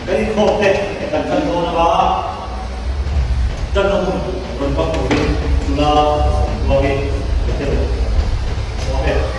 cái khô tệ cái cần chân thô nó có chân nó còn có một cái là một cái ok.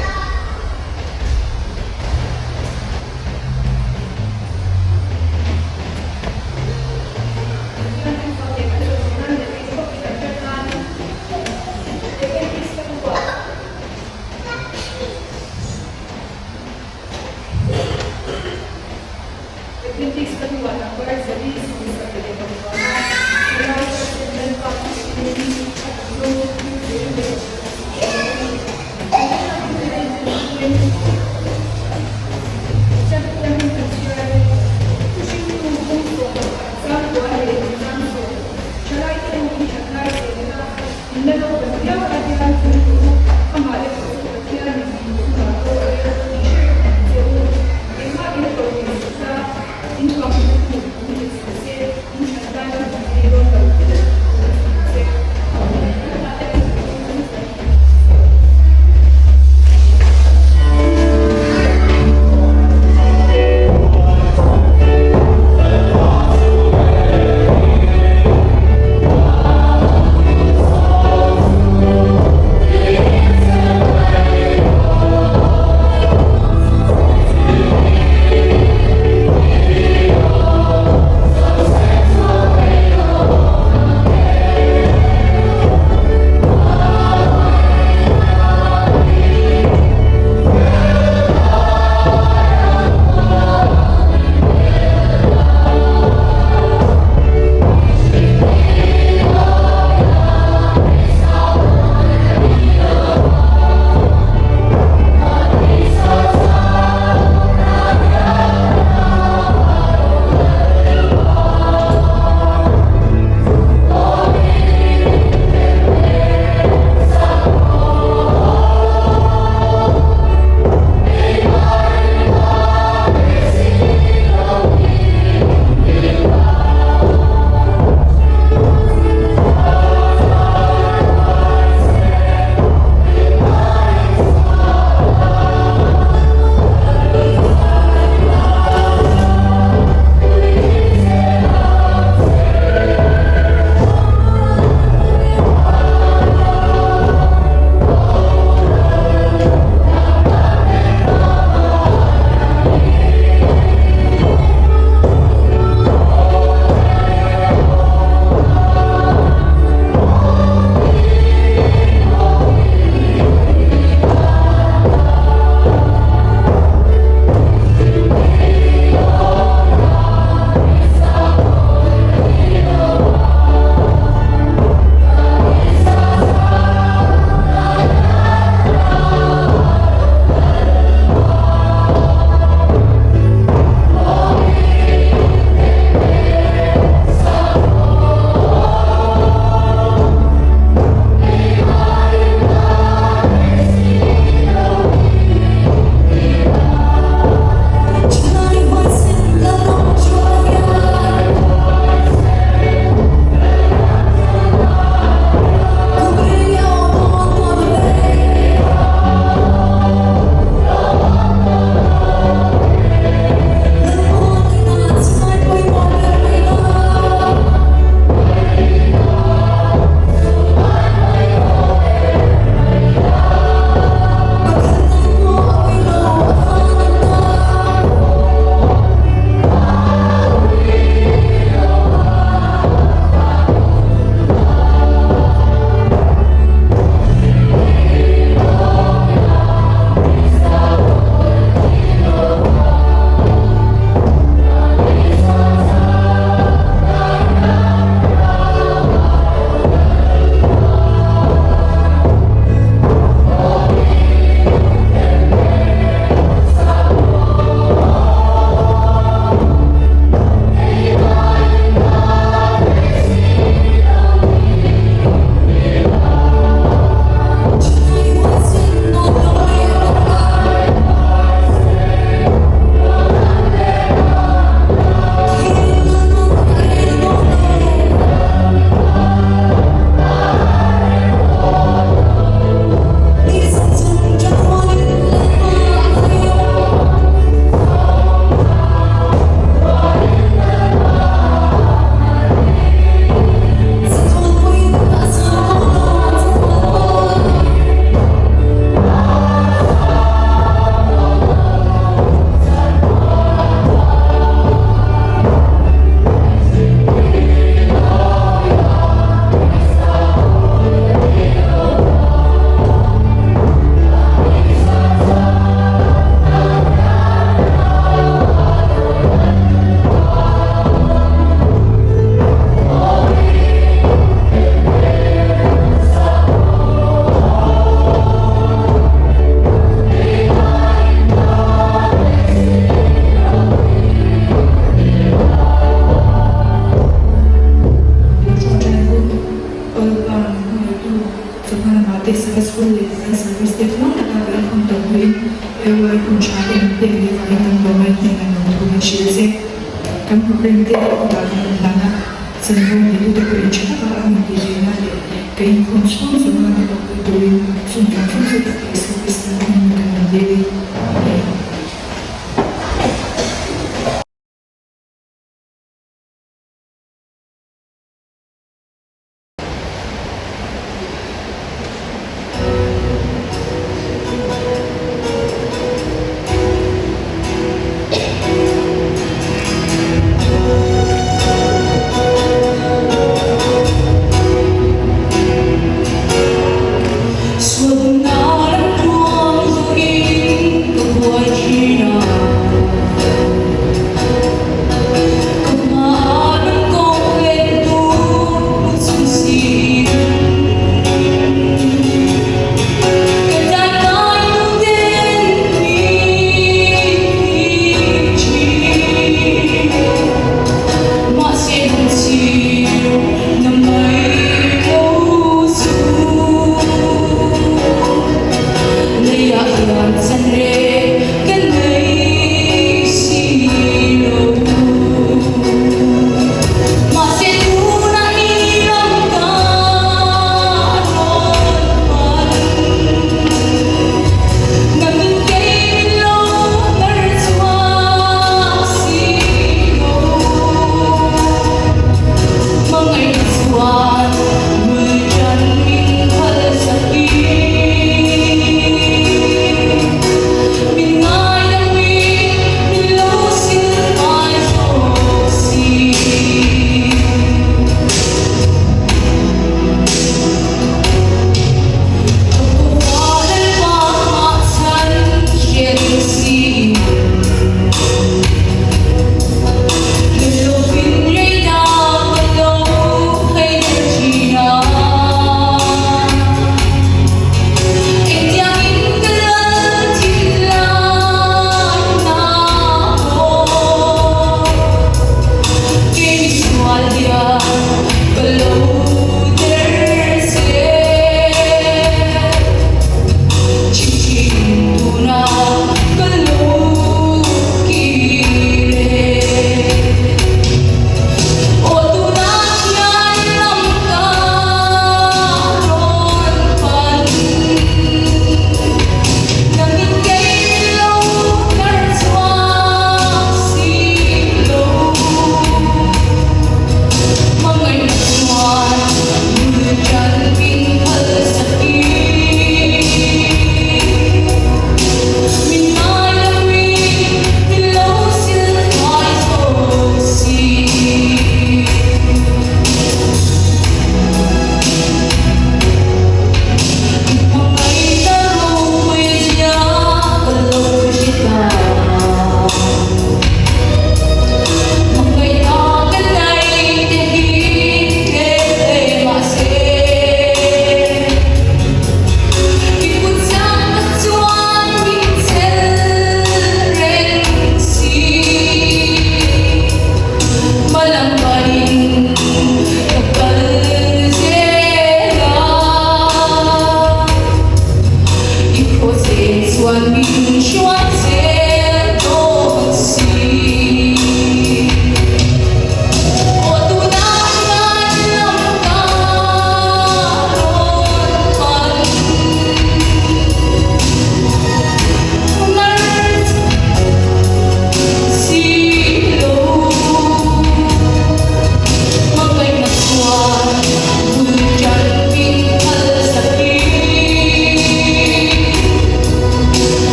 ng bawat ng siya kan problema dana sendiri itu terpecah para menjadinya kain konsum semua itu sudah sudah menjadi Suốt nắng buông rồi in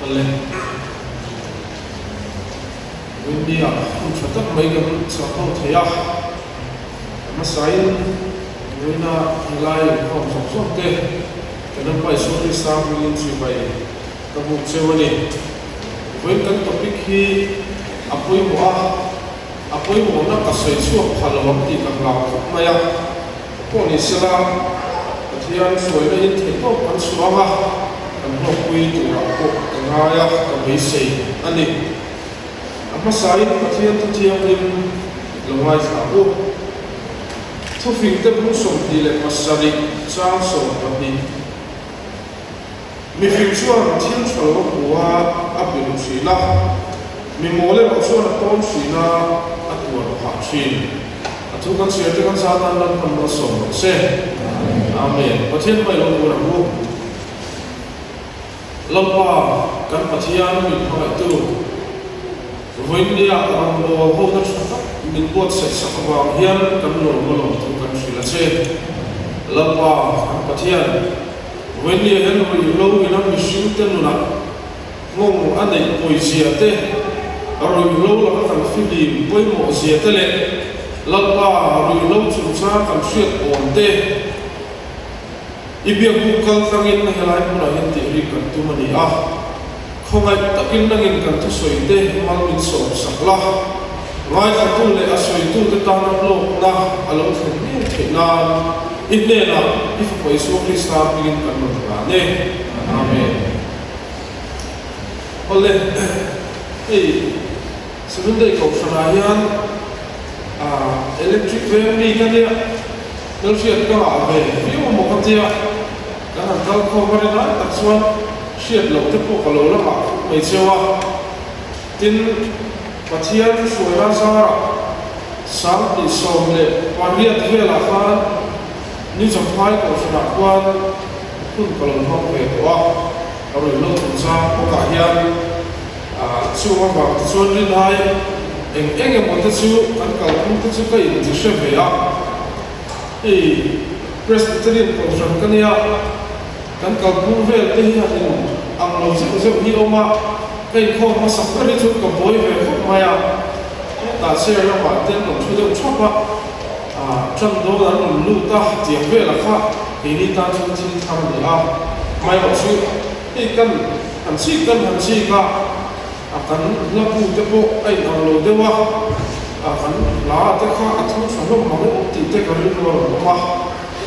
lên India không cho tất mấy cái sao không thấy à mà sai người na lai không sống sống thế cái nó phải số đi sang mình chỉ phải các vùng chơi này với cái topic khi apoi mo na ka sei chu phalawam ti ka la maya ko ni sela thian soi na in the to kan suanga kan ho pui tu ra ko nga ya ka be sei ani amma sai pathian tu thiam lim lawai sa ko thu fi te bu som ti le masari cha so pani mi fi chuan thian chalo buwa abin sila mi mole lo so na ton sina atwa ha chin atu kan sia te kan sa tan lan kan lo so se amen pathian pai lo na bu lapa kan pathian mi phai tu voin dia kan lo ho na sa min pot se sa ba hian kan lo lo tu kan sila se lapa kan pathian voin dia hen lo ina mi shin te nu na ngom anei poi sia te rồi lâu là các phim với một gì thế này lần ba rồi lâu chúng ta cần xuyên ổn tê ý biết cũng cần tăng in hay là hiện tại đi cần tu mình à không ai tất nhiên năng in cần tu soi tê mang mình sổ sạch la ngay cả tu này soi tu cái ta nó lâu na alo thành thế na ít nè na ít phải số đi xa mình cần một cái nè amen oleh sebenarnya kau senayan electric van kan dia kalau siap kau apa dia mau kerja karena kalau kau berikan tak suan siap lalu tu kalau lama macam tin patian suara sahara sang di somle paniat vela kan ni sampai kau senakuan pun kalau mau berdoa kalau lalu tunsa kau kahian Chua vào chuan rin hai eng mo ta chu an kal kum ta chu kai ti she ve ya presbyterian conference kan ya kan kal kum ve te hi hatin ang lo chu hi oma kai kho ma sak ka ri chu ka boi ve kho ma ya ta se ra ba ten no chu de chwa pa chan do la no lu ta ti ve la kha ni ta chu chin thang ni a mai ba chu kan han si ka akan lapu tepo ai anglo dewa akan la te kha athu salo mamu ti te karin lo ma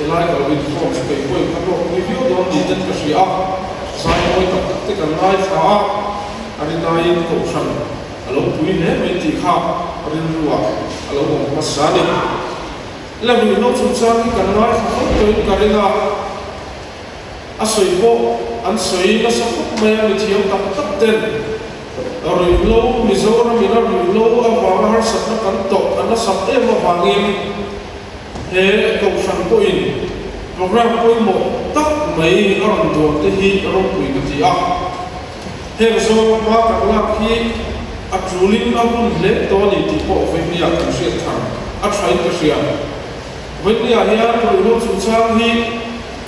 elai ka wi ko pe ko ka to review do ni jet ka sia sai ko ta te kan lai tha ari nai ko san alo pui ne me ti kha rin ruwa alo mo masani la wi no chu cha ki kan lai kha to ka ringa asoi ko an soi na sa ko me mi thiam tak ten rồi lâu Mizoram mình rồi lâu ở vào har sắp nó cắn tọt nó sắp em vào vàng em thế cầu sản coin program coin một tắc mấy ở đồng tuần thế hi ở đồng quỷ cái gì à thế rồi mà các bạn khi áp dụng linh áp dụng lệ to thì bộ phải bây giờ cũng sẽ thằng áp dụng cái gì à với bây giờ hiện rồi lâu chúng ta hi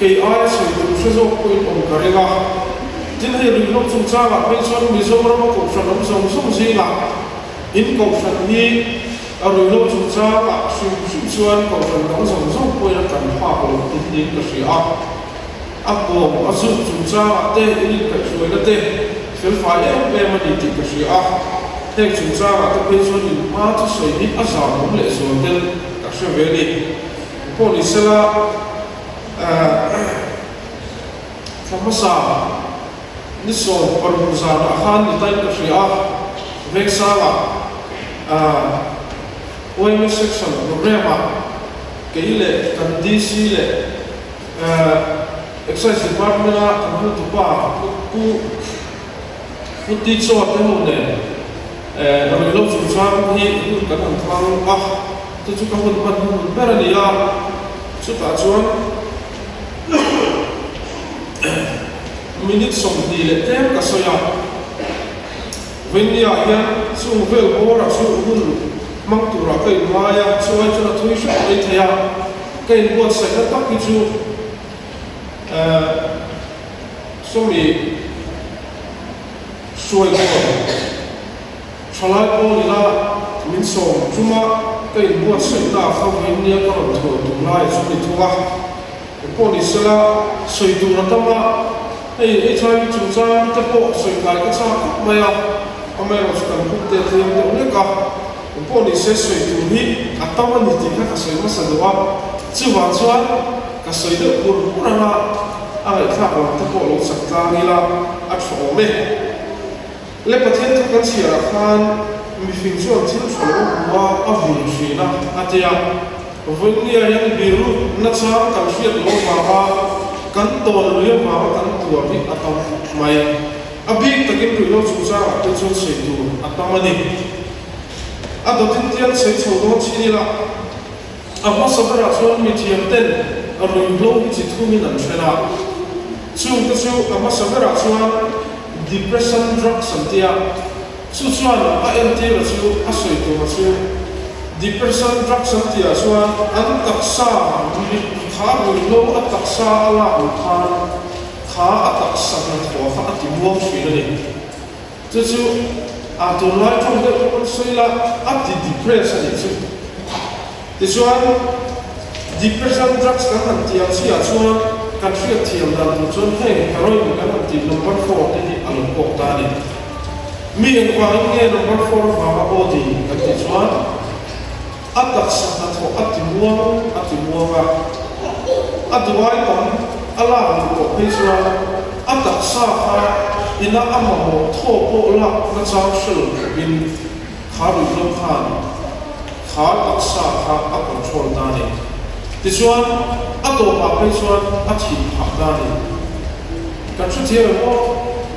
cái ai sử dụng sử dụng coin ông cái gì chính hay là lúc chúng ta là bên trong Mizoram có cuộc sống sống gì là in cuộc sống hi ở rồi lúc chúng ta là sử dụng cuộc sống sống quay là cần hoa của tin cái gì à áp dụng áp dụng chúng ta là thế in cái suy là thế phải em về mà đi cái gì à thế chúng ta là cái bên trong in mà chỉ suy nghĩ áp dụng cũng lệ rồi thế các sự về đi có lý sẽ là tham gia ni so parmuza na khan ni tai ka shia vek sala OMS section program ke ile kan DC le exercise department na kan tu pa ku ti cho te mo ne na lo chu sang hi kan an thang tu chu ka hun pan hun berania chu ta chuan minute som di le tem ka soya venia ya su vel bora su hun mang tu ra kai maya so ai chuna thui sha ai thaya kai bot sa ka ta ki chu so mi xuôi thôi sau lại cô là mình sống chúng mà cái buat sự là không phải nia có đồng thừa tụng lại chúng mình thua cô đi sẽ là sợi tụ nó tâm mà ấy thay chúng ta tập bộ sợi cái sao mày à ông mày nói cần cũng tiền thì ông được cả cô đi sẽ sợi tụ hi à tâm mà thì các sợi mà sợi đó chứ hoàn toàn các sợi được cuốn cũng là ai khác là tập bộ lúc sắp ra đi là ắt phải ổn lẽ bắt hiện thực cái gì là khan mi phim cho anh thấy số qua ở vùng gì na anh thấy à vấn đề yang biru na sao cảm xúc nó mà kan tol ria ma kan tua bi atam mai abi takin ri lo chu sa te chu se tu atamani adotin tian se chu do chini la amma sabara chuan mi thiam ten arui lo chi thu min an thena chu te chu amma sabara chuan depression drug santia chu chuan a mt la chu a soi tu ma chu depression drug santia chuan an taksa khá người lâu ở tất xa là một phan khá ở tất xa là thua khá thì mua suy là đi chứ chứ à tôi nói trong cái con suy là ở thì depression đi chứ thì cho anh depression drugs cái thằng tiệm suy à cho cái suy tiệm là một chỗ hay cái rồi cái thằng tiệm number 4 thì anh cũng ta đi miệng qua nghe number 4 vào bao thì cái thì cho anh ở tất xa là thua ở thì mua và aduai tam ala ko peiswa atak sa kha ina amamo tho po la na chaw shil bin kharu lo khan kha tak sa kha a control da ni tiswan ato pa peiswa athi phak da ni kan chu thia mo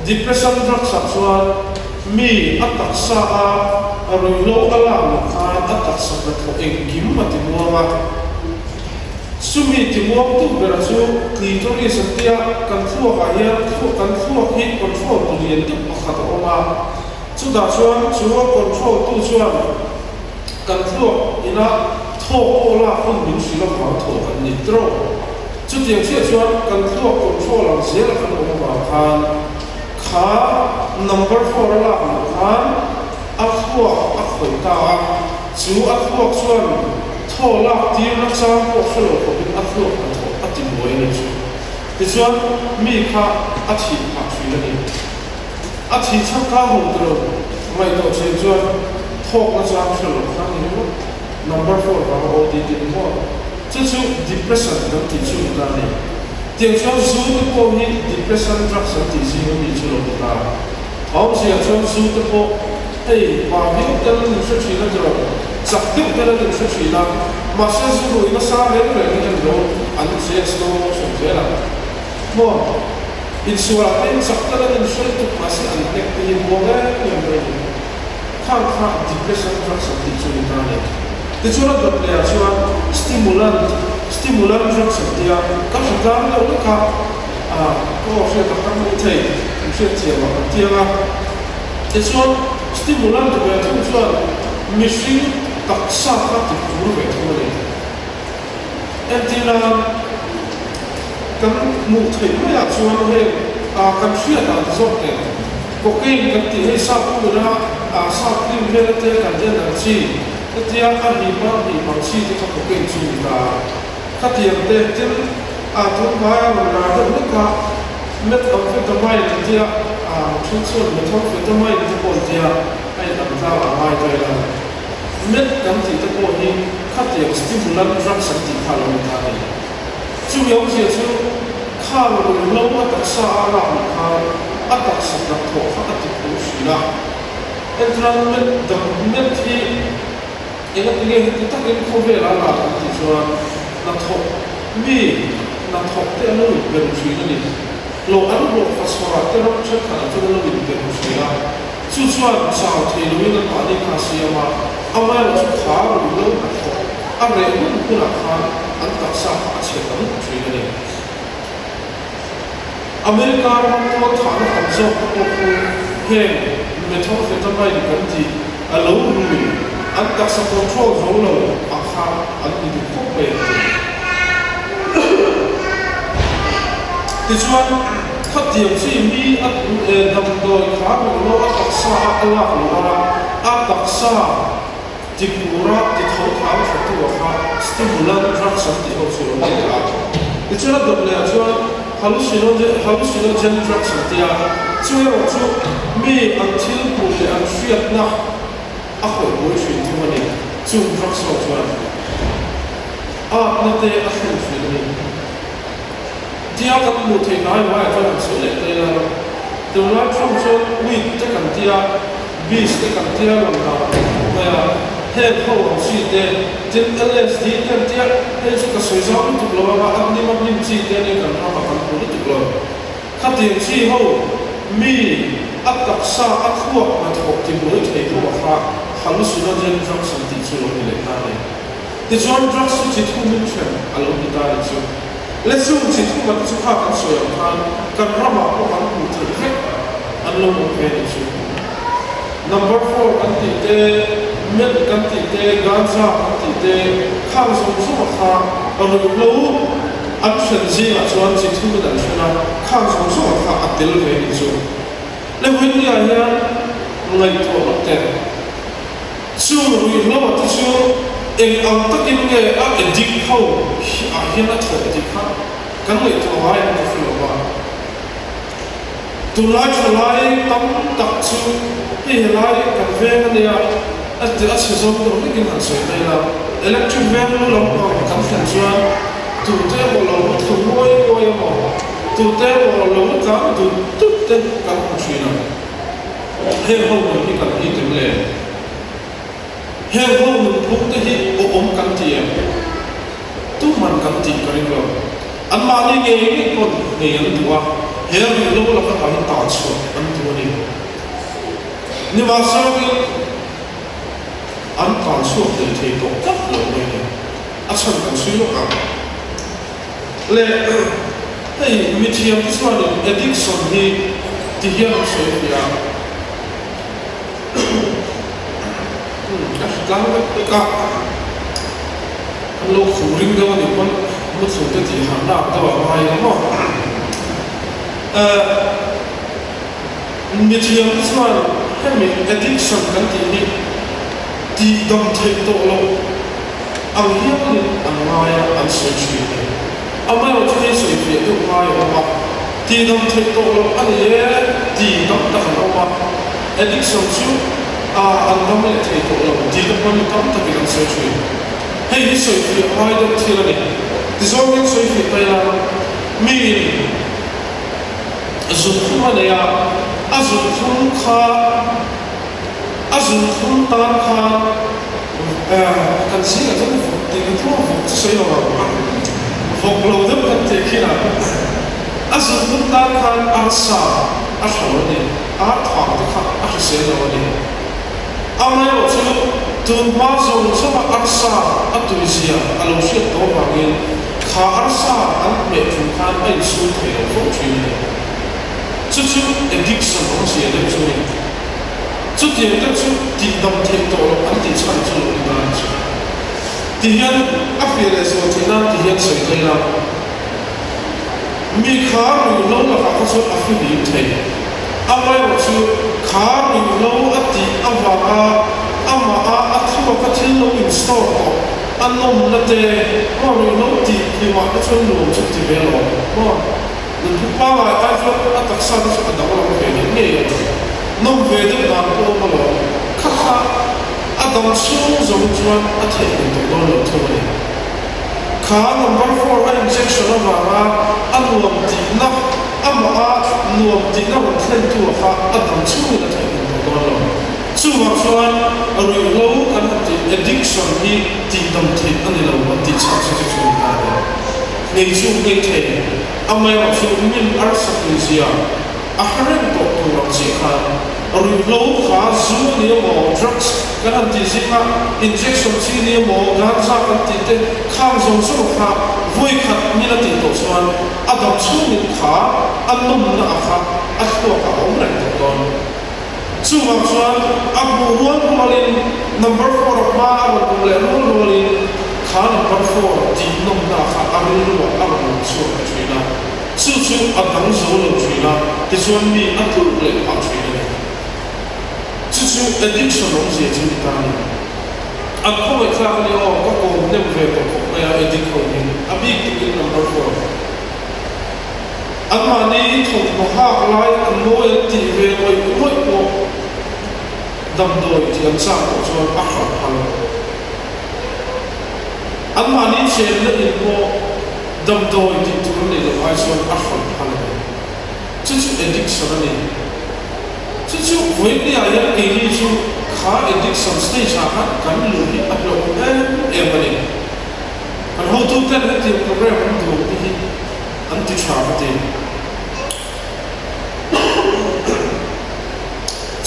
depression drug sa chuan mi atak sa a ru lo ala khan atak sa ka tho engim ma ti mo sumi timuam tu berasu clitoris santia kan thua ka hian kan thua hi control tu lian tu pakhat oma chu da chuan chu control tu chuan kan thua ina tho ola hun min silo ma tho kan ni tro chu tiang sia chuan kan thua control ang zel kan oma khan kha number 4 la khan a thua a khoi ta chu a thua chuan thô lạc tiêu nó sang cuộc sống của mình áp dụng áp dụng mới này chứ thì cho mi kha áp chỉ áp suy là đi áp chỉ chắc cao hơn rồi mày tổ chức cho thô nó sang sự lộc sang như vậy number 4 và OD thì mua chứ chứ depression nó thì chứ ta này tiếng cho số cái cô hi depression drug sản thì gì nó bị chứ lộc ta ông sẽ cho số cái cô hey và biết cái nó sẽ chỉ là rồi chắc tiếp cái đó được xuất hiện là mà sẽ sử dụng nó sao đến rồi cái đó anh sẽ slow motion thế là mua in số là anh chắc cái đó được xuất hiện mà sẽ anh biết cái gì mua cái như vậy khang depression drug sản thì chúng ta này thì chúng ta được là cho stimulant drug sản thì các sản phẩm đâu được cả có sẽ tập các mũi thầy sẽ chia vào cái tiền à thì chúng stimulant thì là chúng ta machine tak sa ka ti puru ve thua le em tin là kan mu thei me ya chuan he kan sia ta zot ne ko ke kan ti he sa pu na sa ti me te kan de na chi te tia ka hi ma chi ti ka ko ke chi ta ka ti te tin tu ma ya na da ne ka met of the mind tia chung chuan met of the mind ti ko tia ai tam za mai ta la met kam ti te ko ni kha ti stimulant drug san ti pha lo ta ni chu yong chi chu kha lo ma ta sa la kha a ta sa ta tho kha ti ku shi la entrament the met hi ina ti ge ti ta ke ko ve la ti chuan na tho mi na tho te lo ben shi ni lo an lo phosphorus te ro che kha chu lo ni te ku shi la chu chuan sao thi lo ni ta ni kha si ma ama lo chu kha lo lo na tho a re mun ku la kha an ta sa kha che ta ni chu ni America ko tha na kham zo ko ko he methamphetamine kan ti a lo ru an ta sa control zo lo a kha an ni ko pe ti chuan khát tiền suy mi ắt đầm đồi khá một lô ắt đặc sa Allah Allah ắt đặc sa chỉ cura chỉ thấu tháo phát tu khá stimulant drug sản thì hậu sự này là cái chuyện đó được là chuyện hallucinogen drug sản thì chuyện là chuyện mi ăn thiếu bùn để ăn suy na ác hội bồi suy thì mà này chuyện drug sản chuyện nó thế ác hội suy nàyที่อาการมุดที่น้อยว่าจะเป็นสุดเลยแต่ตัวนั้นช่วงวิทย์จะกันที่บีสจะกันที่ลำบากแต่เฮ้ยเขาสิเดจินเอลเอสดีกันที่เฮ้ยสุดก็สวยซ้ำถูกแล้วว่าอันนี้มันยิ่งสิเดนี่กันทำมากันพูดถูกแล้วขัดยังสิเขามีอัตราสาอัตขวบมาถูกที่บริเวณตัวฟ้าฮัลโหลสุดนั้นจะสันติสุดเลยนั่นเองที่จวนรักสุดที่ทุ่มเทอารมณ์ที่ได้จริงและซึ่งสิ่งที่มันจะพากันสวยงามกันพระมหากษัตริย์ผู้ถือเทคอันลงมือเป็นสิ่ง number 4 กันติเตเม็ดกันติเตกาซากันติเตข้าวสมสุขะอรุณรู้อันเป็นสิ่งส่วนสิ่งที่มันจะนะข้าวสมสุขะอัตเลเวนิจูและวันนี้เนี่ยไงตัวเราแต่สู้รู้อยู่แล้วว่าที่สู้เองเอาตะกินเงยอ่ะเอ็ดดิกเขาเห็นแล้วถอดดิกเขากันเลยถวายมันคือว่าตุลาจุลายตั้มตักชูที่เฮลัยกันเวงเนี่ยอันที่อัศจรรย์ตรงนี้กินหันสวยได้แล้วอิเล็กทริกเวงเรากันฝันชวนตัวเต้บอกเราตัวมวยมาตัวเต้บอกเรากันตัวตุ๊ดเต้กันช่วยนะเฮ้ยเขาเหมือนที่กันที่ถึงเลยเฮ้ยพวกมึงพวกที่อมกันที่ตู้มันกันที่กันเองอันมาเนี่ยเงี้ยคนเนี่ยตัวเฮ้ยเราเราก็ไปต่อชัวอันตัวนี้นี่ว่าสร้างอันต่อชัวเดี๋ยวที่ตกตับเลยเนี่ยอาจารย์กันช่วยลูกอ่ะเลยเฮ้ยมีที่ยังที่ส่วนเอดิกสันที่เฮียนช่วยเนี่ยการเป็นการโลกสูงริงเดียวนี่มันสูงที่ที่หันหน้าตัวไปแล้วมั้งมีที่ยังที่ส่วนให้มี addiction กันที่นี่ที่ดำเทตัวเราเอาเหี้ยนี่อันมาอันสวยชีวิตเอาไม่ว่าจะให้สวยชีวิตตัวมาอย่างว่าที่ดำเทตัวเราอันนี้ที่ดำตะขันออกมา addiction ชื่ออันนั้นไม่ใช่ตัวเราดีแล้วมันต้องทำให้กันสวยชีวิตให้ที่สวยชีวิตให้ได้ที่ละนี่ที่สองยังสวยชีวิตไปแล้วมีสุขุมเนี่ยสุขุมขาสุขุมตาขากันสิ่งที่ต้องฝึกที่ต้องฝึกสวยงามฝึกเราต้องกันที่ขี้น่ะสุขุมตาขาอาสาอาสาวันนี้อาถางที่ขาอาเสียวันนี้เอาไม่ว่าจะตัวมาส่งสมัครอาสาอัตุวิเซียอารมณ์เสียตัวบางเงินขาอาสาอันเบ็ดถุงพันไอ้สุดเที่ยวฟุ้งชีวิต这就 addiction 东西的注意，这点的就抵挡太多了，安迪唱出了的东西。第二，阿别来说，第二第二谁对了？มีขาหรือเราละค่ะก็ชดอาฟิลิเทอาไม่ว่าชื่อขาหรือเราอัติอาว่าอามาอัตว่าก็ที่เราอินสตอลต่ออันนั้นนั่นเองว่าเราติดที่ว่าก็ชนเราจุดที่เวลาว่ามันทุกป้าไอ้พวกอัตสันสุดอันดับเราเห็นเนี่ยน้องเวดนามตัวมันเราข้าอันดับสูงจงจวนอัตเห็นตัวเราทั้งนี้ขา number 4 อัน injection ว่าอันรวมตินะอันมารวมตินะวันเส้นตัวขาอันดับสูงอัตเห็นตัวเราส่วนส่วนเราอันที่ addiction ที่ติดดำที่อันนี้เราติดชาติที่สุดได้ในช่วงนี้เองอาไม่ว่าช่วงนี้อาร์สักนิดเดียวอาหารตกตัวเราสิครับเราขาซูเนี่ยหมอ drugs กันที่สิครับ injection ที่เนี่ยหมอการสักกันที่เด็กข้ามส่งสุขภาพวุ่ยขัดมีนาทีตัวส่วนอันดับช่วงนี้ขาอันนุ่มนะครับอันตัวขาองค์แรงตัวส่วนส่วนอันบุรุษมาลิน number 4 ออกมาอันบุรุษมาลินขา number 4ที่นุ่มนะครับอันนี้รู้ว่าอันบุรุษส่วนช่วยนะส chu chu a dang zo lo thina ti chuan mi a tu le a thina ni chu chu addiction lo je chu ta ni a ko mai kha ni o ko nem ve ko mai addict ko ni a big thing number 4 อันมานี้ถูกมหาลายอันโน้ยตีเวไว้โน้ยโปดำโดยที่อันสร้างของชนอัครพันอันมานี้เชนและอินโปดำโดยที่ทุกคนในโลกไอชนอัครพันจู่ๆเอดิกชันนี่จู่ๆวันนี้อายังเอริจูข้าเอดิกชันสเตชันกันลุยอันโลกเอ็มนี่อันหัวทุกท่านที่โปรแกรมอันดูที่อันที่ชาบดี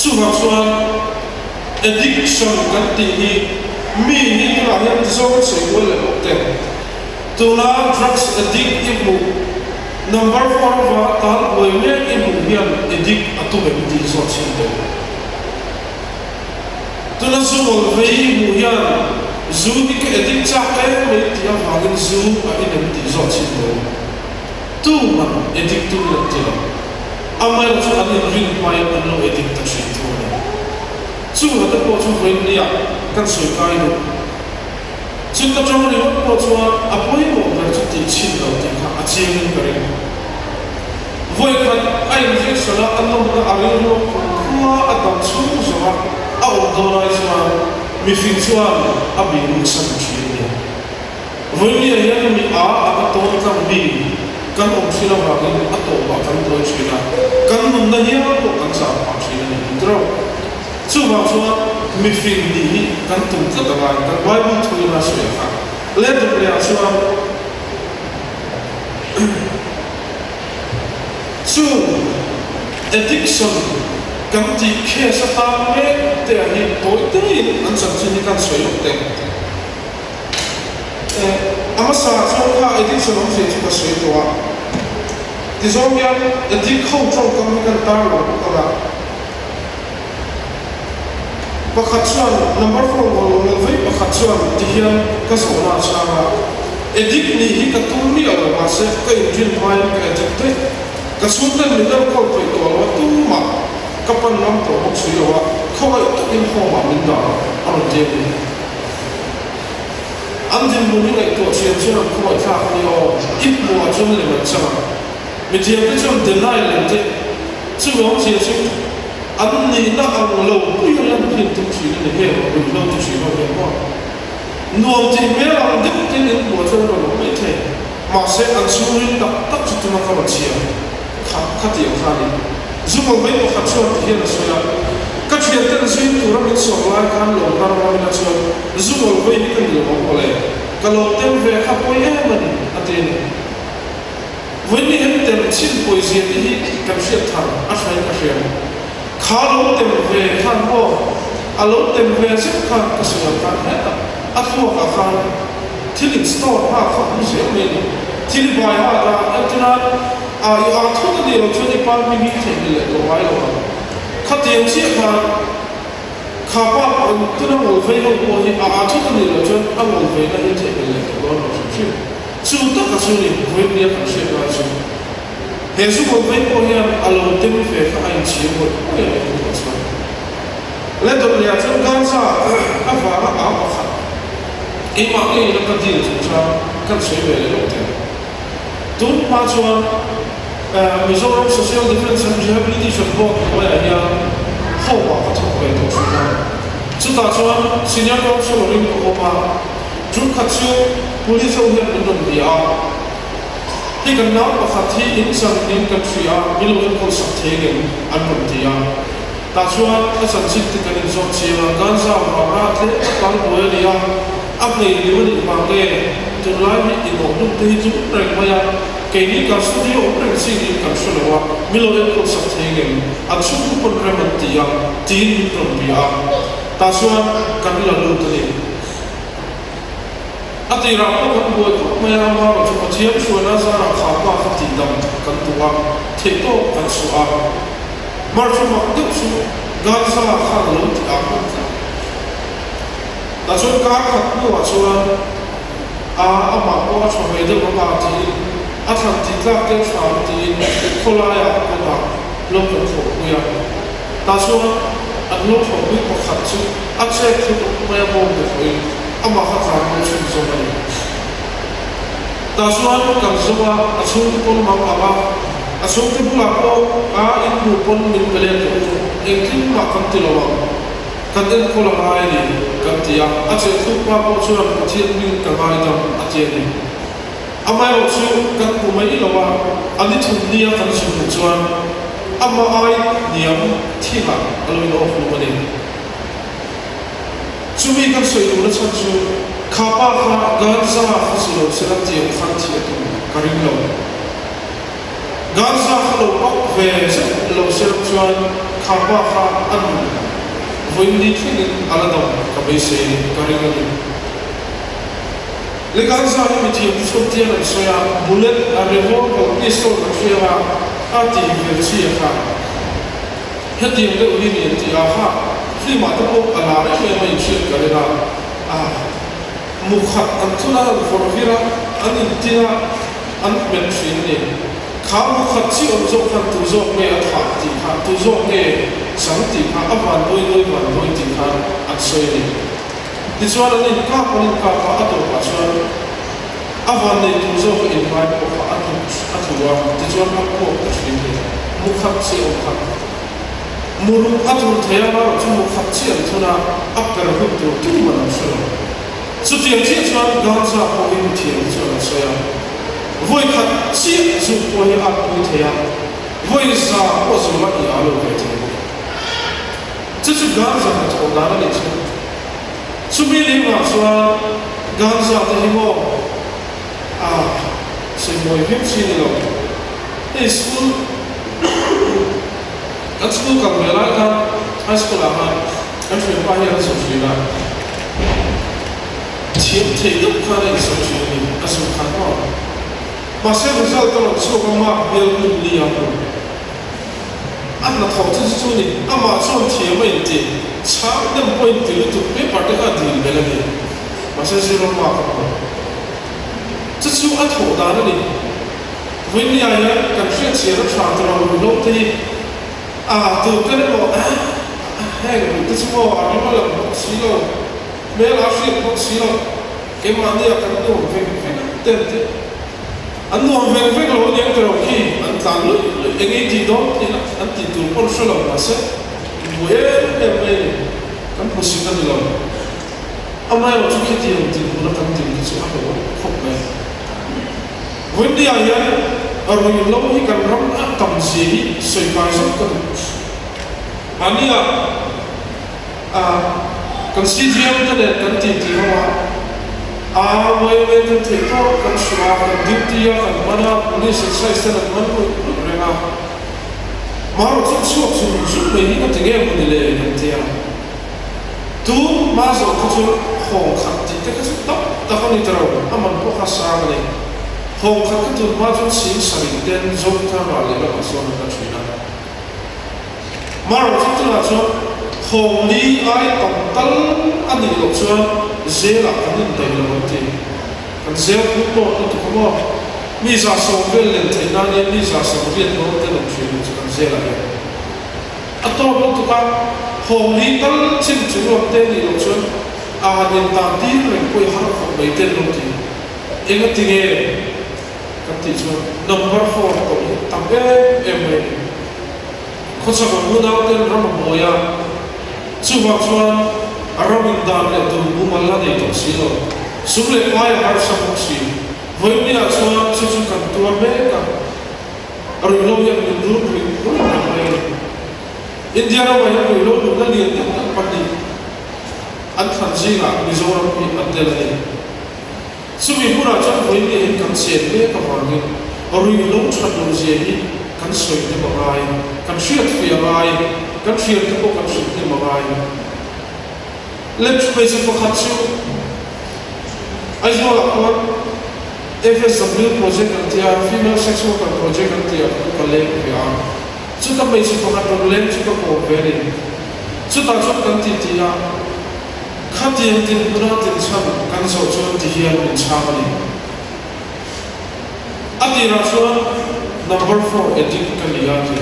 สุภาพส่วน addiction กันที่มีนี่เราเห็นที่ส่งเสียงเลยโอเคตัวนั้น drugs addict อีกมุ number 4ว่าตาบวยเมื่ออีกมุเฮียน addict อัตุเป็นที่ส่งเสียงเลยตัวนั้นส่งไปอีกมุเฮียน zoo ที่ก็ addict จากแค่ไม่ที่อาฟัง zoo อันนี้เป็นที่ส่งเสียงเลยตัวมัน addict ตัวนั้นที่เราอามาเราจะอันนี้ริงไปอันเรา addict ตัดสินตัวนี้สู้หัดพอสู้เรื่องนี้กันสวยกายดูซึ่งก็จะเรียกว่าพอสู้อาพอยบอกกันจะติดชินเราติดข้าอาเจียนกันเองวัยกันไอ้เรื่องสละอันนั้นมันอะไรรู้ว่าอันนั้นสู้สละเอาตัวอะไรสละมีฟิงชัวอาบีรู้สัมผัสเนี่ยวัยนี้ยังมีอันตัวกันบีกันองค์ศิลปะกันอัตโตบะกันตัวศิลปะกันมันนั่นยังพวกกันสามพันศิลปะนี่ตรอสู้บางส่วนมีฟิลดีกันตุ้งกันตะวันกันไว้บุตรที่น่าสวยค่ะเล่นตัวเรียนส่วนสู้ addiction กันที่แค่สตาร์เมตแต่อันนี้ตัวเต็มอันสำคัญกันสวยเต็มอามาสาส่วนข้า addiction ของเสียที่ก็สวยตัวที่สองอย่าง addict เข้าตรงกันกันตาหลงกันละประคัตชวน number 4ของเราไว้ประคัตชวนที่เฮียนก็สอนอาชาเอดิกนี่ที่กระตุ้นนี่อะไรมาเสกก็ยังยืนไว้ก็เอดิกได้กระสุนเต็มเลยแล้วเข้าไปตัวว่าตุ้มมากับปันน้ำตัวพวกสุยว่าเขาไอ้ตัวอินโฟมามินดาอันเดียวอันเดียวนี่ไอ้ตัวเชียร์เชื่อเขาไอ้ข้าเขาเนี่ยอิบมัวจนเลยมันจะไม่เทียบไม่จำเดินได้เลยเจ้ซึ่งเราเชียร์ซึ่งอันนี้น่าเอาเราไม่ยอมเพียงทุกสิ่งในเหตุเป็นเราทุกสิ่งเราเรียกว่านวมที่แม้เราเด็กที่นี่หัวใจเราไม่เท่มาเสียอันสูงตักจุดมาเข้ามาเชียร์ขัดเดียวกันซึ่งเราไม่ต้องขัดชวนที่เราเชียร์ก็เชียร์แต่ละสิ่งตัวเราเป็นส่วนรายการหลงเราไม่ได้ชวนซึ่งเราไม่ได้เป็นหลงอะไรก็เราเต็มเวขับไปเองมันอันนี้วันนี้เห็นแต่ชิ้นโพสต์ที่กับเชียร์ทางอาศัยกับเชียร์ข้ารู้เต็มเวท่านพ่ออารู้เต็มเวสิบครั้งก็เสียการแห่อัดหัวกับข้าที่ลิงสโตร์ภาคของเสียเงินที่ลิบายว่าอันนั้นอยู่ทุกที่เราช่วยปั้นมีเทคนิคตัวไว้เราขัดเยียงเชี่ยข้าป้าตัวนั้นเราไฟเราโอ้ยทุกที่เราช่วยเอาเราไฟนั่นเทคนิคตัวเราช่วยสู้ตั้งแต่สู้นี่เว้นเนี่ยกันเชี่ยกันสู้เฮ้ยสู้เราไฟโอ้ยอาเราเต็มเฟย์ก็ไอ้เชี่ยหมดโอ้ยตัวสวยและตัวเนี่ยจนการซ่าอาฟ้าอาขัดอีมาเองแล้วก็ดีสุดท้ายกันสวยเลยเราเต็มตุนมาชวนมิโซรัม Social Defense and Rehabilitation Board ว่าอย่างเข้ามาทั้งไปตัวสุดท้ายสุดท้ายชวนสิญญาณส่งเรื่องออกมาจุดขัดชูผู้ที่ส่งเรื่องเป็นดำเนินที่กันนับประคัตที่อินสังอินกันเสียมิโลเอ็นคนสักเทงอันดำเนินแต่ชวนอาจารย์สิทธิ์กันอินสอบเชียร์การสร้างภาระที่ตั้งไว้เดียอัพในเรื่องนี้มาเลยจนไล่มีอินโนดุที่จุดแรงมาอย่างเกณฑ์การสุดที่ออกแรงสิ่งนี้กันส่วนว่ามิโลเอ็นคนสักเทงอันสุดทุกคนแรงมันตีอย่างตีนตรงนี้แต่ชวนกันละลุตเลยอัติราก็มันบวชไม่ยอมมาจุดเทียบชวนอาจารย์ข้าวว่าติดดำกันตัวเทโต้กันสุอามาชมาดุสุงานสละข้าลุติอาบุตรแต่ชวนการขัดตัวชวนอามาว่าชวนให้เดินมาที่ Atlantic ke Franti Kolaya Kona local for Kuya Tasua and local for people Hatsu accept to my home with Amahata Zomani Tasua Kanzuma Asukul Mama Asukul Pulapo are in Rupon in Peleto including Makantilawa Kandan Kolamai Kantia accept to Papa Suram Tian Kavaidam Atieni Amai also kan kumai lawa alitu niya kan sunujuan ama ai niam tiha aloi lo kumani sumi kan soilu na sanju khapa kha ganza khasulo serati khanti atu karinlo ganza khalo pak ve se lo serjuan khapa kha anu voindi thing aladam kabese karinlo Leganza miti sotia na soya bullet a revolver pistol na soya ati versi ha hati nge ulini ti aha fi ma to ala re me mai shit karena mukhat antuna forvira ani tina an men shine kha mukhat si on zo kan tu zo me atha ti ha tu zo me santi ha aban doi ti ha at soya Disuara ni kapan ato pasal, awan ni tujuh invite ko ato disuara ko ini mukhat si mukhat, muru ato thayama tu mukhat si antuna akar hutu tu mana sura. Setiap siapa ganza ko ini tiang sura saya, voi khat si ko ni aku thayam, voi sa ko semua ni alu betul. Jadi ganza ko dana ni sura. Sumili maswa ganza tehimo semua him sini lo school kan bela kan high school ama kan firman yang sosial tiap tiap kali sosial ni asal kan masa result kalau sekolah mak biar beli apa Anak tahu tu ni, ama soal tiap itu, cak dan poin itu partai kadi belagi, masa siapa mak? Itu tahu dah ni, poin ni ayah kan siapa cara orang tu tu kan lo, itu semua orang malam silo, mel asyik silo, kemana dia kan tu, tentu. Anu orang lo yang teroki, antalu, ini tidak, anti tu pun sulam masa, boleh kan posikan dalam. Amai waktu kita yang tidak nak kantin itu apa? Hokmah. Wendi ayat orang yang lalu ikan ram atam sih, sebagai sesuatu. Ania, kan si dia itu ada kantin di bawah. Awal itu tekor kan suara dunia kan mana polis selesai dan mana mereka maru suatu ini kan tinggal menilai nanti tu masuk ke hong kati kita tak kan itu aman pohasa ni hong kati tu masuk sih sering dan zona balik lah masuk ke China maru itu lah hong li ay total ani loksuan zela kanin tayo naman kan zela puto ito kamo misa sovel lente nani misa sovel no tayo naman kan zela yan ato puto ka hong li tal chin chulo tayo ni loksuan ahanin tadi rin ko'y harap ang may tayo naman ingat tingin kanti chuan number 4 ko tabe emre kutsa ko muna tayo ramaboya Subak chuan aramin dan itu bumala itu silo. Suble kaya harus saksi. Voimia chuan susukan tuan mereka. Arilo yang mundur India rawa yang arilo nggak lihat pandi. Antan zina Mizoram di Adelai. Sumi pura chuan voimia yang kan siapa kawangi. Arilo chuan dozieni kan soalnya bagai, kan siat fiagai. Kan siapa tu kan siapa magai. Let's face it for Hatsu. As well as FSW project nanti female sexual project nanti kalau ya. Sudah basic for Hatsu lem sudah cooperate. Sudah nanti dia. Kati yang tidak benar tidak sama kan soal dia mencari. atira chuan number 4 edit kaniyati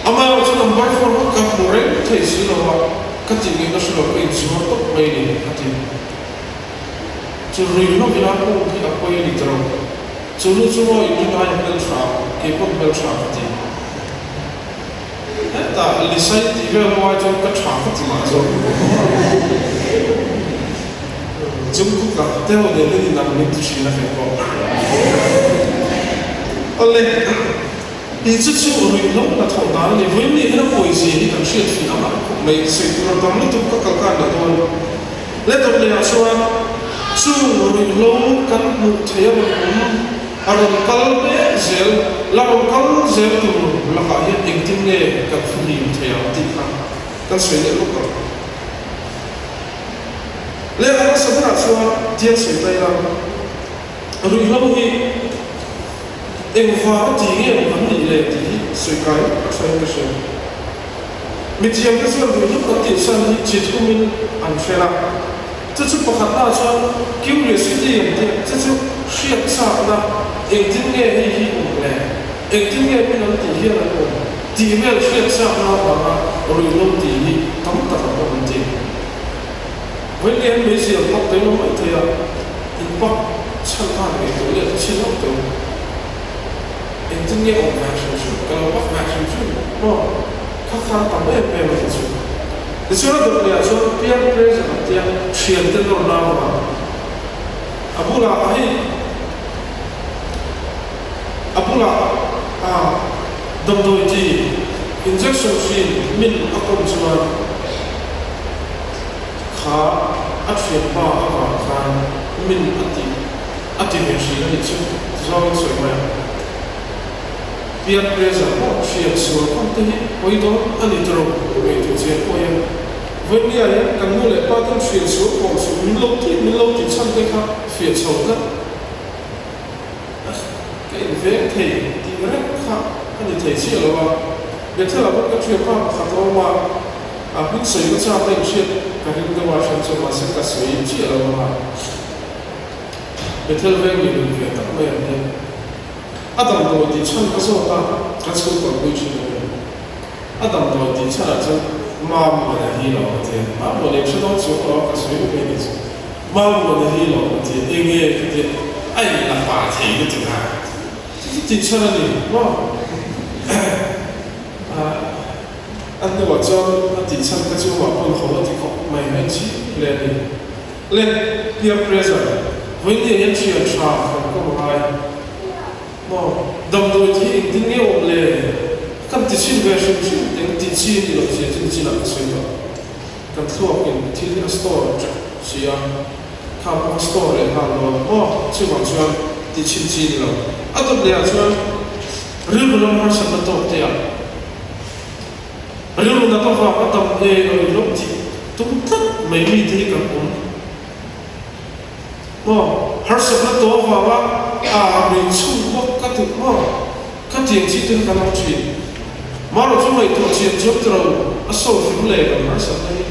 amaya chu number 4 ka pure thei silowa katingi na silo in chuan to mai ni ati chu ri no bila ko ki apoi ni tro chu lu chu mo in na ya bel tra ke pok bel tra ati ta lisai ti vel wa chu ka tra ka ti ma zo Jungkook ka teo de ni na ni tu shi na fe ko ole ni chu chu ri lo na thau da ni voi ni na poi si ni kan shi fi ama mai se tu na tam ni tu ka ka na don le to le aswa chu ri lo kan mu thaya ba aron kal be zel la ron kal zel tu la ka ye ing tin ne ka fu ni thaya ti kan se ne lo ka le ana sabra chuan tiang sei tai la rui lo hi eng va ti nge man ni le ti sui kai sai ka se mi tiang ka chuan rui lo ka ti san hi chi thu min an fela chu chu pakhat na chuan curiosity eng ti chu chu shiat sa na eng tin nge hi hi le eng tin nge min an ti hi la ko ti mel shiat sa na ba rui lo ti hi tam ta ta ba ti when they have made a pop, they don't want to in pop, sometimes they do it, she don't do it. In the year of fashion, go off fashion too. No, Kaka, I'm very, very true. The sort of the peer pressure, she had the no now. Abula, Domdoiti, injection free, min, according to ha atfiat pa ava khan min ati me shi ni chu zong so ma peer pressure ho shi so kon te ni oi do ani tro me tu che ko ya when ya kan mu le pa kan shi so ko so min lo ti chan te kha fi so ka ke ve the ti re kha ani the chi lo wa be thela ba ka chi pa kha to wa a bin so yo cha te shi Kahit gawa siya sa masang kasway, siya lang mga betel veng ni bin kaya tak may yan. Adam daw di chan kaso ta kaso pagbuy siya na. Adam daw di chan at mamu na hilaw at yan. Mamu na siya daw siya ko kasway ko kayo nito. Mamu na hilaw at yan. Inge kiti ay napatay nito na. Di chan na ni. Wow. Anh nói cho thị trấn cái chỗ mà con khó thì có mày mấy chị lên peer pressure với những nhân chuyện trà không có ai mà đồng đội thì tính nghe ổn lệ các thị trấn về sinh sinh những thị trấn thì là gì thị trấn là cái gì đó các thuốc những thị trấn store chỉ là các store để hàng đó chỉ bằng chuyện thị trấn gì đó à tôi để chuyện riêng là một sản phẩm tốt đấy riêng là tôi vào tâm hệ ở lúc gì tung tất mấy mi thì cả cũng har sắp là tôi vào mình chung quốc các thứ các tiền chỉ tên cái nào chuyện mà rồi chúng mày tổ chức chốt rồi sâu phím lệ còn har sắp đây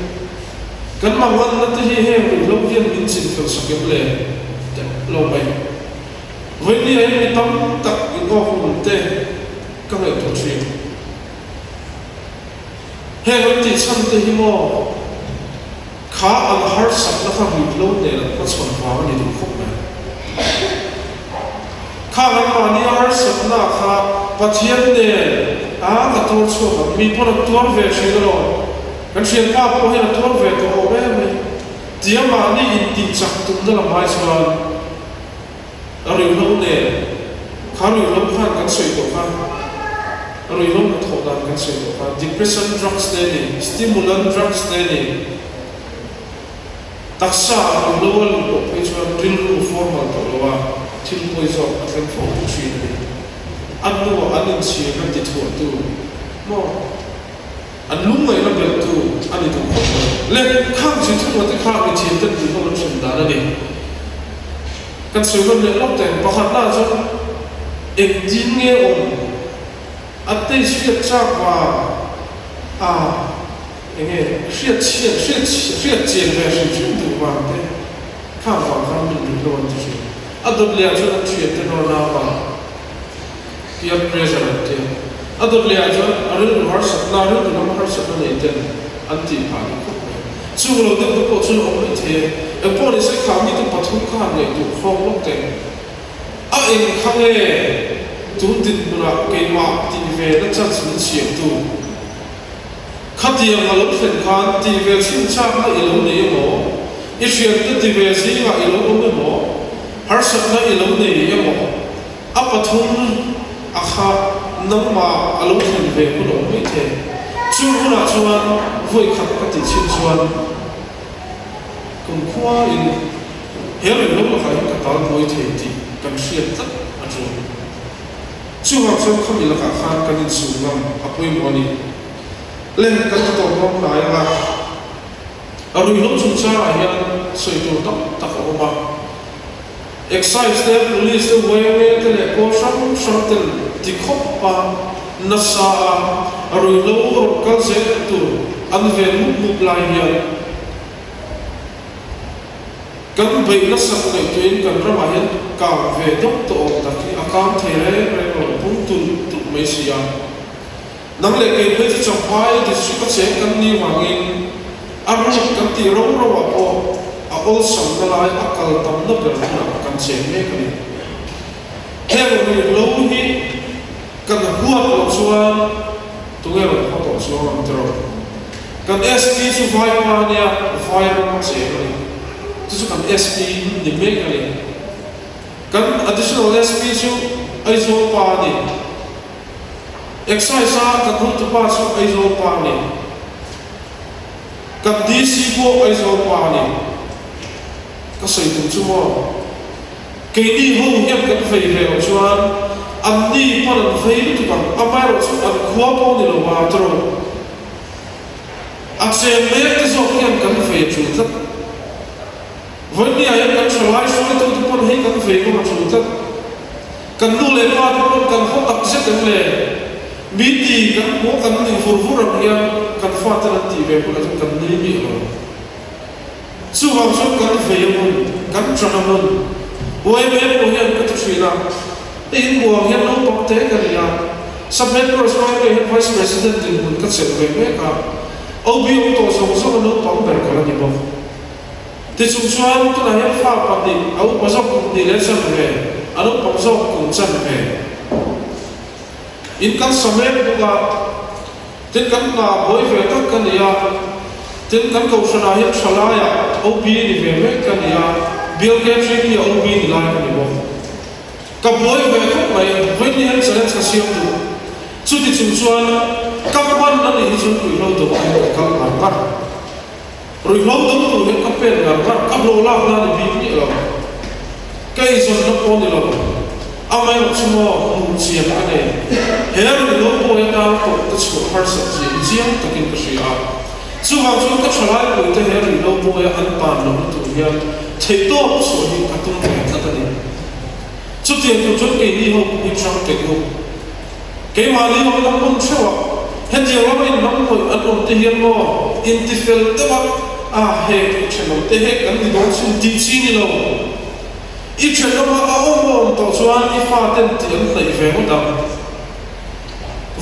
cái màวันนั้นที่เห็นลูกเรียนมินสินฝึกสกิลเลยลงไปวันนี้ไอ้มีตั้งตักอีกก็คงเต้ก็เลยตัวชีเฮ้ยวันที่ฉันที่หิมะข้าอันฮาร์สักแล้วข้าบิดลงเนี่ยก็ส่วนฟ้านี่ดูคุ้มนะข้าอันมานี่ฮาร์สักนะข้าปัจเจียนเนี่ยก็ตัวชั่วมีพลังตัวเวชิโร่กันเชียงป้าพวกเห็นตัวเวตัวโอเว่ไหมเดี๋ยวมานี่อินดิจักตุ้มนั่นละไม่ชวนเราอยู่ลงเนี่ยข้าอยู่ลงผ่านกันสวยตัวข้าเราอยู่ลงถอดดันกันสวยตัวข้า depression drugs เนี่ย stimulant drugs เนี่ยตักษาเราลงตัวไปชวนdrill formal ตัวว่าทิ้งไปสอบอันเป็นของผู้ชีวิตอันนู้นอันนี้ชีวิตติดหัวตัวมั่วอันลุ่มเลยเราเบิดตัวอันนี้ถูกคนเล่นข้ามชีวิตวันที่ข้ามไปชีวิตที่เขาลุ้นชิมดานั่นเองกันส่วนคนเล่นรอบแต่ประคับหน้าจนเอ็งจีนเงี้ยองอันที่ชีวิตจากว่าอย่างเงี้ยชีวิตเจียนแบบชีวิตดูว่าเต้ข้ามฝั่งข้ามดินโดนที่ชีวิต adot le chu an thriat te no na ba peer pressure te adot le chu aril har satna ru nam har satna nei te anti phani ko chu lo te ko chu lo nei the e po ni se kham ni tu pathum kha nei tu khom lok te a in khange tu tin bura ke ma ti ve na chan sin chiam tu khatiam alo fen khan ti ve sin cha na ilo nei mo Israel tu ti ve si nga ilo mo har satna ilo nei mo apathum akha nangma alo fen ve ko lo nei the chu huna chuan voi khat ka ti chin chuan kum khwa in her lo lo khai ka tal voi the ti kam siat tak atu chu ha chu kham ila ka khan kan in su ngam apoi mo ni len kan to mo na ya arui lo chu cha hian soi tu tak tak oma exercise te police te way me te le ko sham ten ti khop pa nasa arui lo ro kal se tu an ve mu lai hian kan bai nasa ko nei tuin kan rama hian ka ve dok to ta ki akam there re ro pung tu tu mai sia nang le ke pe chi chang pai di su ka che kan ni wangin aru kan ti ro ro wa ko a ol sam na lai akal tam na ber na kan che me ka ni he ro ni lo hi kan huat lo chuan tu nge ro ko to chuan tro kan SP su vai pa nia vai ro che ni tu su kan SP ni me ka ni kan additional SP su ai zo pa ni exercise ka kun tu pa su ai zo pa ni kan DC ko ai zo pa ni ka sei tu chu mo ke ni ho hiam kan fei ve o chuan an ni pan an fei tu kan amai ro chu an khwa po ni lo wa tro a che me te zo hiam kan fei chu ta voi ni ai kan chalai so tu tu pan hei kan fei ko chu ta kan nu le pa kan ho tak se kan le mi ti kan mo kan ni fur fur am hiam kan fa ta ti ve ko kan ni mi lo chu wa so kan fei mo kan chana mo oi me ko hiam ka tu sila in mo hiam no pok te kan ya submit pro ke vice president din mun ka se ve me ka obi to so no pok ber ka ni bo ti chu chuan tu na hiam fa pa ni au pa so ni le chan ve anu pa so ku chan ve in kan submit buka tin kan na boy ve tak kan ya tin kan ko shana hiam chala ya obi ni ve me kan ya Bill Gates ni OB ni lai ni bo ka boy ve ko mai voi ni han chalan sa siam tu chu ti chu chuan ka ban na ni chu ku lo do ka mar par roi lo do tu he ka pen na par ka lo la na ni bi ni lo ka i zon na ko ni lo amai ro chu mo mu chi ya ne her ni lo bo ya na ko ta chu har sa ji jiam takin ka shi a chu ha chu ka chalai ko te her ni lo bo ya an pa no tu ya thei to so ni ka tum ka ta ni chu ti tu chu ke ni ho ni chang te ko ke ma li ho na pun chwa he je wa mai nam ko an on te hian mo intifel te ba a he chemo te he kan ni don su ti chi ni lo i chelo ma a o mo to chuan i fa ten ti an nei ve mo da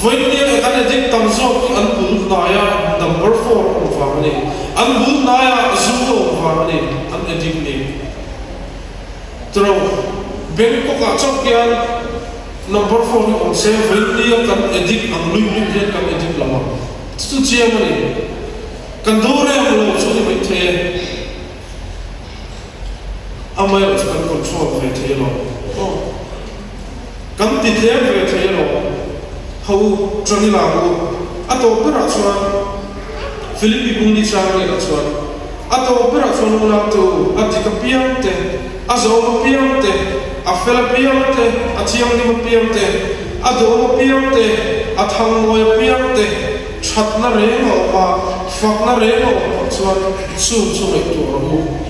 voi ni kan dik tam zo an bul na ya number 4 on fa ni an bul na ya zu to fa ni an dik ni tro ben ko ka chok kian number 4 ni on se voi ni kan dik ang lui ni kan dik lama tu chi am ni kan do re am lo chu ni mai the amai ro kan control ve the lo kan ti the ve the lo hau trani la go ato pera chuan Philippi bundi chang ni chuan ato pera chuan la to atika piam te azo piam te a fela piam te a chiang ni piam te ado piam te a thang moi piam te chat na re mo ma fak na re mo chuan chu chu mai tu ro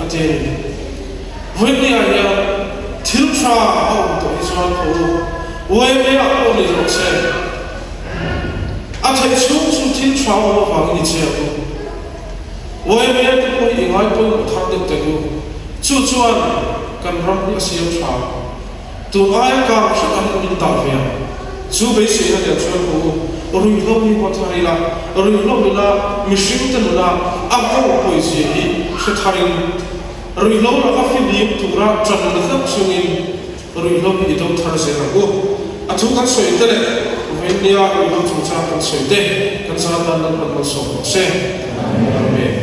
ate voi ni a ya thil tha au to chuan ho oi me a ko ni ro se a thai chu chu thil tha ho wa ni che ko oi me te ko i ngai to thak de te ko chu chuan kan ram ni asiam tha tu ai ka sa kan bin ta ve chu be se na ya chu ko rui lo ni ko thari la rui lo ni la mishing ta la a ko ko si hi sa thari rui lo la ka fi ni tu ra chan na khap sungin rui lo ni do thar se na ko a chu kan soi te le ve ni a rui lo chu cha kan soi te kan sa ta na kan so se amen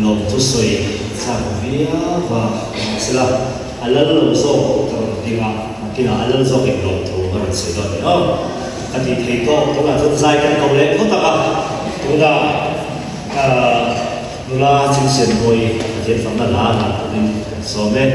nộp tu soi sang vía và sẽ là anh lớn lớn số trong đi mà khi nào anh lớn số cái nộp tu nó là sẽ rồi đó anh thì thầy cô cũng là rất dài cái câu lệ không tất cả chúng ta là chính sách rồi hiện phẩm là nên số bên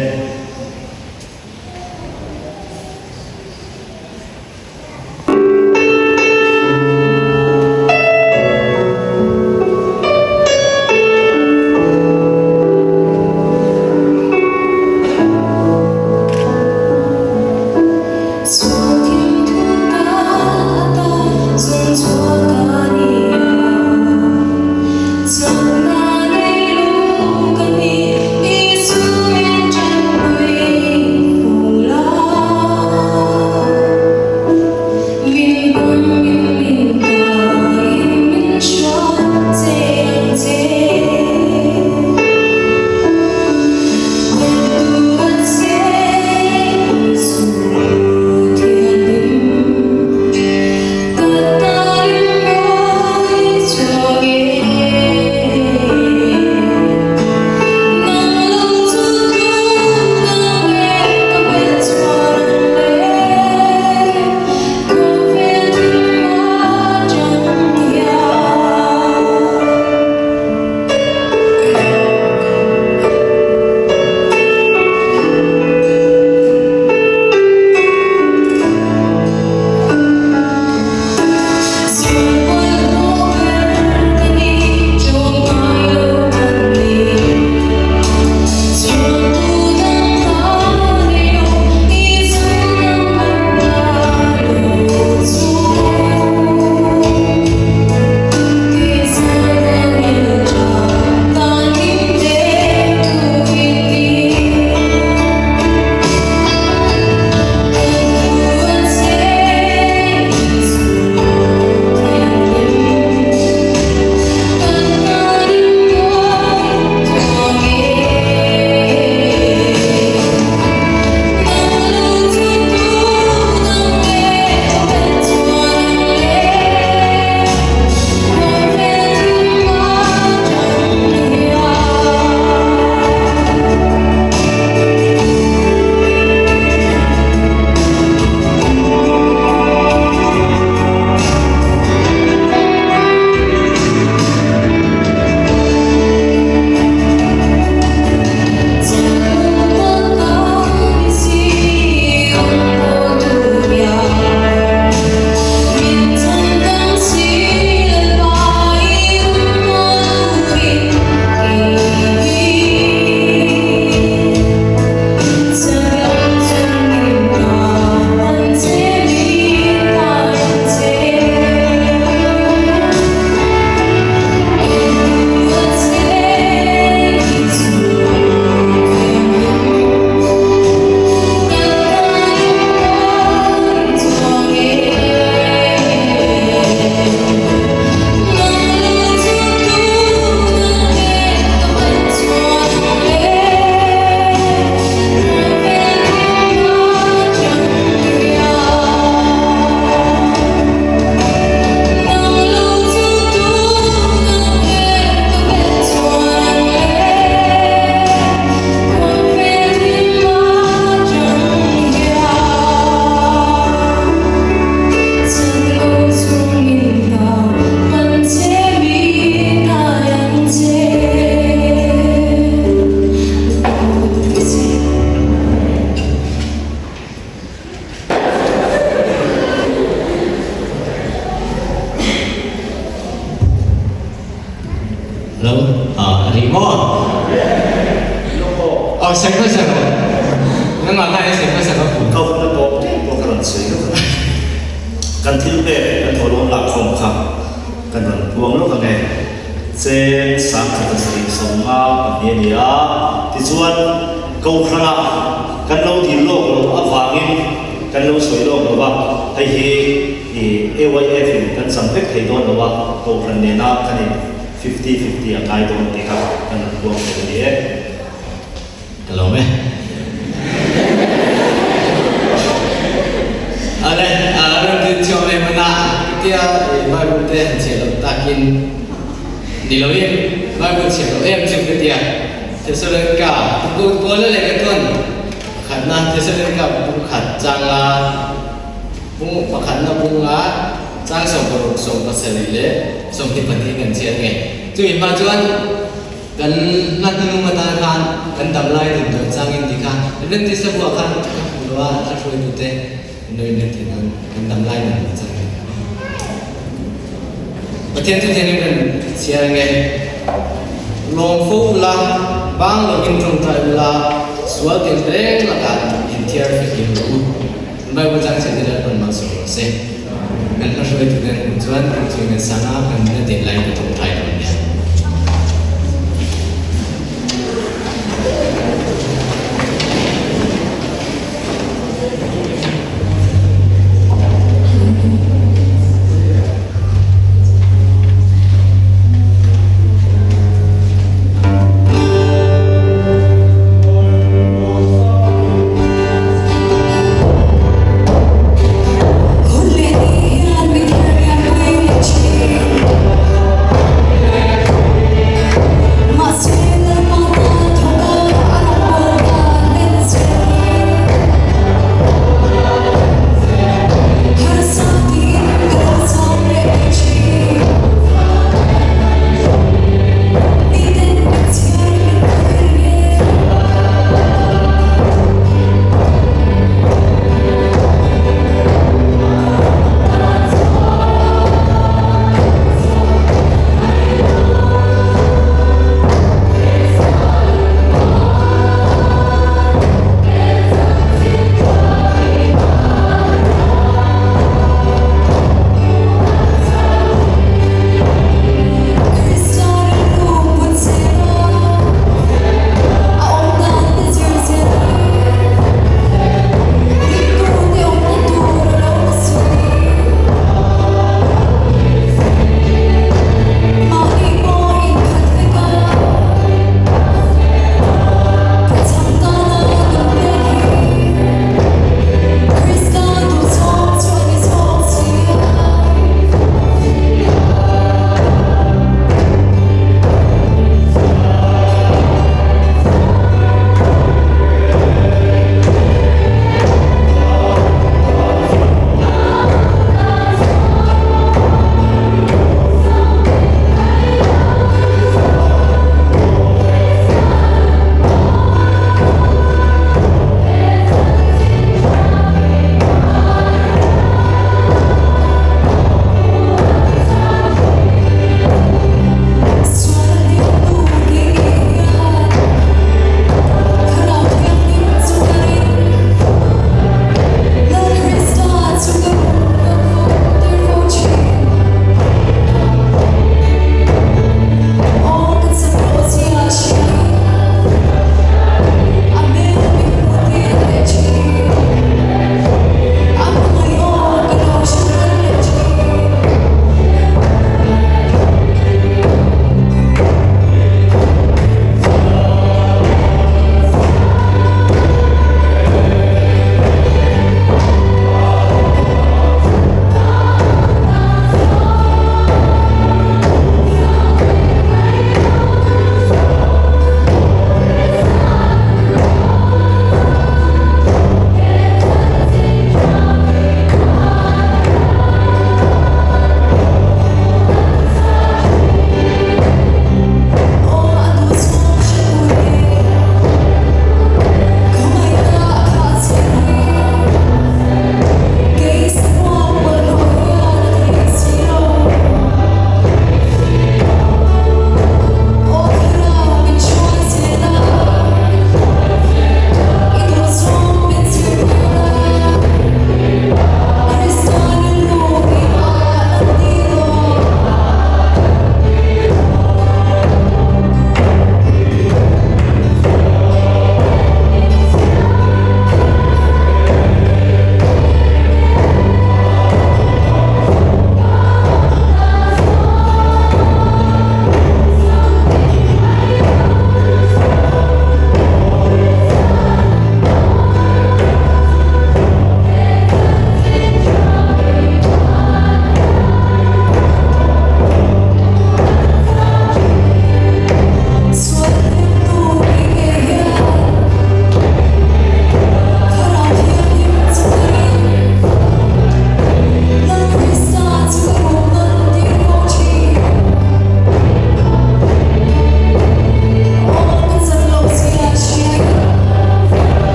成個時候，你話拉起成個時候，夠分得過，我可能死咗。กันทิ้งเด็กกันโทรหลักคมครับกันวันพวงลูกกันเองเส้นสามขัดสิริสมมาปนิยาที่ส่วนกูขณะกันเราที่โลกเราอับวางินกันเราสวยโลกเราว่าให้เฮAYF กันสัมเพกให้โดนเราว่ากูขณะเนี่ยนะกันนี่50-50อ่ะกายโดนติครับกันพวงเป็นเดียกันเราไหมอะไรเรื่องที่ชอบเอ็มนะที่ไม่รู้เรื่องเชื่อตากินดีเลยไม่รู้เชื่อเอ็มจุดเดียวที่สุดเลยก็กูตัวเล็กๆกันขัดนะที่สุดเลยก็บุกขัดจังละบุกประคันนะบุกละจ้างส่งกระดูกส่งภาษาลิเลส่งที่ปฏิกันเชียงไงจุดปัจจุบันกันนั่นคือมาตรการกันทำลายถึงตัวจ้างอินดิค่ะเรื่องที่สบัวกันคือว่าถ้าช่วยดูเต้โดยในที่นั้นกันทำลายนั่นจ้างประเทศที่นี่กันเชียงไงลงฟูละบางลงกินตรงใจละสวดเล็กละกันอินเทียร์ฟิกิรู้ไม่ว่าจ้างเสียได้คนมาส่งเสียกันถ้าช่วยดูกันชวนช่วยกันสร้างกันเด็กไล่ไปตรงไทยตรงนี้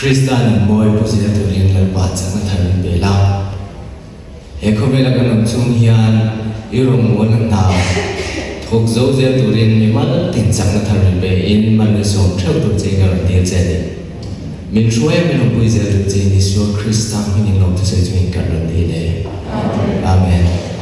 Kristan moi pusia turin la pa chang tharin bela he khome la kan chung hian irong won na thok zo je turin mi mal tin chang tharin be in man som thau tu che ga de che ni min shwe min puisia tu che ni so Kristan hin no tu se chung kan ron de le amen